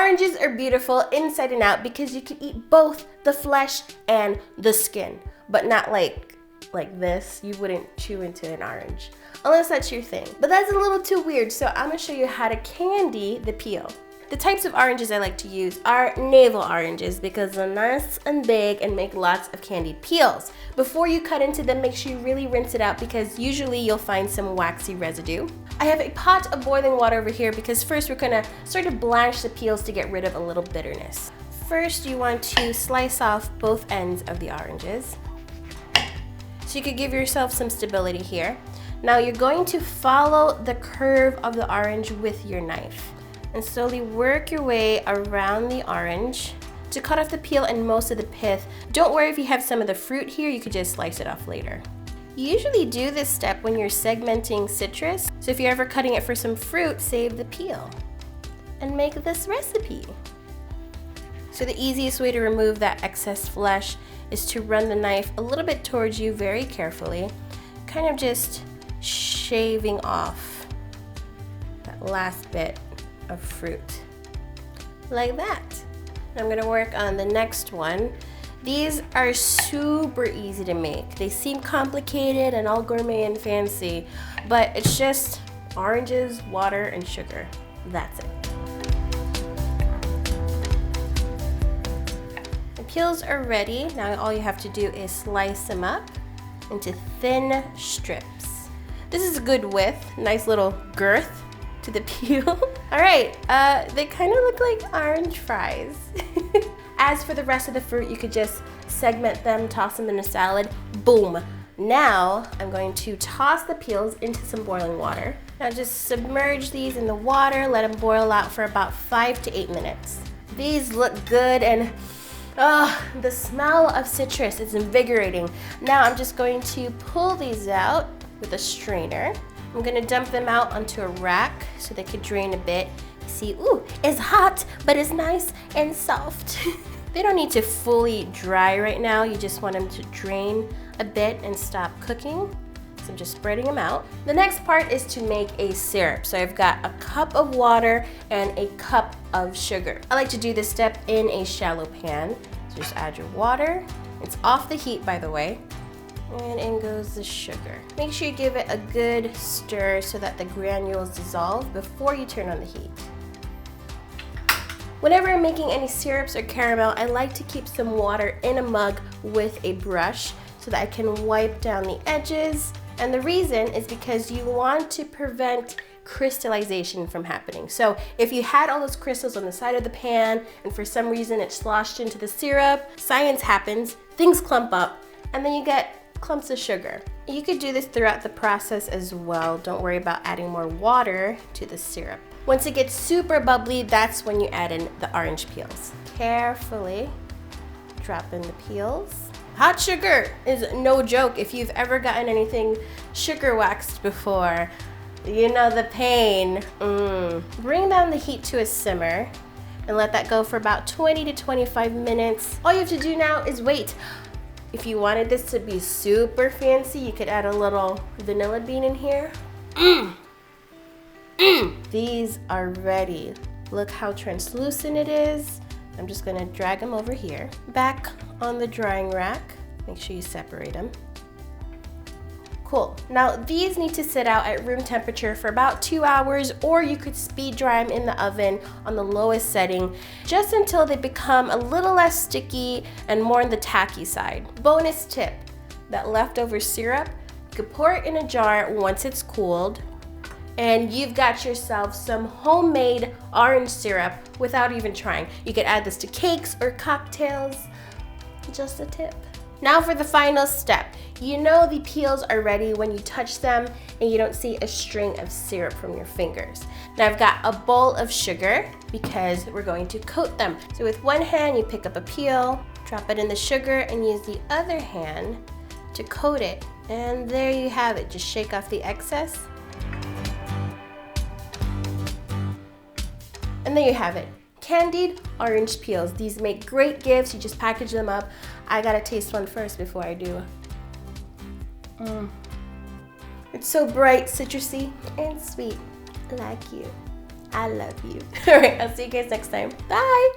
Oranges are beautiful inside and out because you can eat both the flesh and the skin, but not like this. You wouldn't chew into an orange unless that's your thing. But that's a little too weird, so I'm gonna show you how to candy the peel. The types of oranges I like to use are navel oranges because they're nice and big and make lots of candied peels. Before you cut into them, make sure you really rinse it out because usually you'll find some waxy residue. I have a pot of boiling water over here because first we're gonna sort of blanch the peels to get rid of a little bitterness. First, you want to slice off both ends of the oranges, so you could give yourself some stability here. Now you're going to follow the curve of the orange with your knife and slowly work your way around the orange to cut off the peel and most of the pith. Don't worry if you have some of the fruit here, you could just slice it off later. You usually do this step when you're segmenting citrus, so if you're ever cutting it for some fruit, save the peel and make this recipe. So the easiest way to remove that excess flesh is to run the knife a little bit towards you very carefully, kind of just shaving off that last bit of fruit, like that. I'm gonna work on the next one. These are super easy to make. They seem complicated and all gourmet and fancy, but it's just oranges, water, and sugar. That's it. The peels are ready. Now all you have to do is slice them up into thin strips. This is a good width, nice little girth to the peel. All right, they kind of look like orange fries. As for the rest of the fruit, you could just segment them, toss them in a salad, boom. Now I'm going to toss the peels into some boiling water. Now just submerge these in the water, let them boil out for about 5 to 8 minutes. These look good and the smell of citrus is invigorating. Now I'm just going to pull these out with a strainer. I'm gonna dump them out onto a rack so they could drain a bit. See, ooh, it's hot, but it's nice and soft. They don't need to fully dry right now. You just want them to drain a bit and stop cooking. So I'm just spreading them out. The next part is to make a syrup. So I've got a cup of water and a cup of sugar. I like to do this step in a shallow pan. So just add your water. It's off the heat, by the way. And in goes the sugar. Make sure you give it a good stir so that the granules dissolve before you turn on the heat. Whenever I'm making any syrups or caramel, I like to keep some water in a mug with a brush so that I can wipe down the edges. And the reason is because you want to prevent crystallization from happening. So if you had all those crystals on the side of the pan and for some reason it sloshed into the syrup, science happens, things clump up, and then you get clumps of sugar. You could do this throughout the process as well. Don't worry about adding more water to the syrup. Once it gets super bubbly, that's when you add in the orange peels. Carefully drop in the peels. Hot sugar is no joke. If you've ever gotten anything sugar waxed before, you know the pain. Bring down the heat to a simmer and let that go for about 20 to 25 minutes. All you have to do now is wait. If you wanted this to be super fancy, you could add a little vanilla bean in here. These are ready. Look how translucent it is. I'm just gonna drag them over here. Back on the drying rack. Make sure you separate them. Cool. Now these need to sit out at room temperature for about 2 hours, or you could speed dry them in the oven on the lowest setting just until they become a little less sticky and more on the tacky side. Bonus tip, that leftover syrup, you could pour it in a jar once it's cooled, and you've got yourself some homemade orange syrup without even trying. You could add this to cakes or cocktails, just a tip. Now for the final step. You know the peels are ready when you touch them and you don't see a string of syrup from your fingers. Now I've got a bowl of sugar because we're going to coat them. So with one hand you pick up a peel, drop it in the sugar, and use the other hand to coat it. And there you have it. Just shake off the excess. And there you have it. Candied orange peels. These make great gifts. You just package them up. I gotta taste one first before I do. It's so bright, citrusy, and sweet, like you. I love you. All right, I'll see you guys next time. Bye.